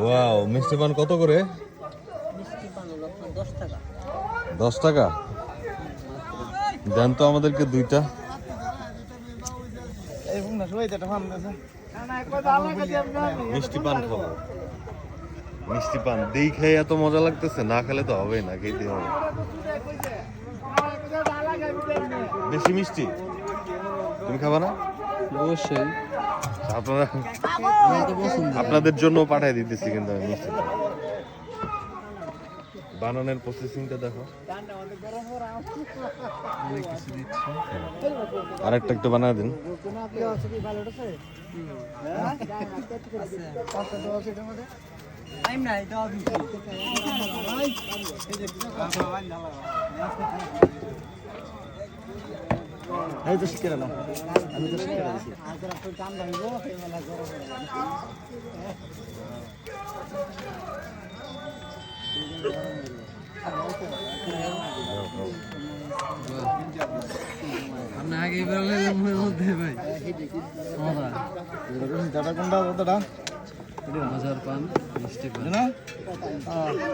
Wow, মিষ্টি পান কত করে? মিষ্টি পান হলো আপনার 10 টাকা। 10 টাকা। দেন তো আমাদেরকে দুইটা। মিষ্টি পান খাবো। মিষ্টি পান দেই খাই এত মজা লাগতেছে, না খেলে তো হবে না, খেতে হবে। বেশি মিষ্টি তুমি খাবা না? অবশ্যই। আপনারা আপনাদের জন্য পাঠাই দিতেছি, কিন্তু আমি মিষ্টি পান। বানানোর প্রসেসিংটা দেখো। আরেকটা একটু বানায় দিন। এই তো শিখে নাও, আমি তো শিখে দিছি। আপনি আগে বললে মধ্যে ভাই দাদা কোনটা মজার পান মিষ্টি পান না।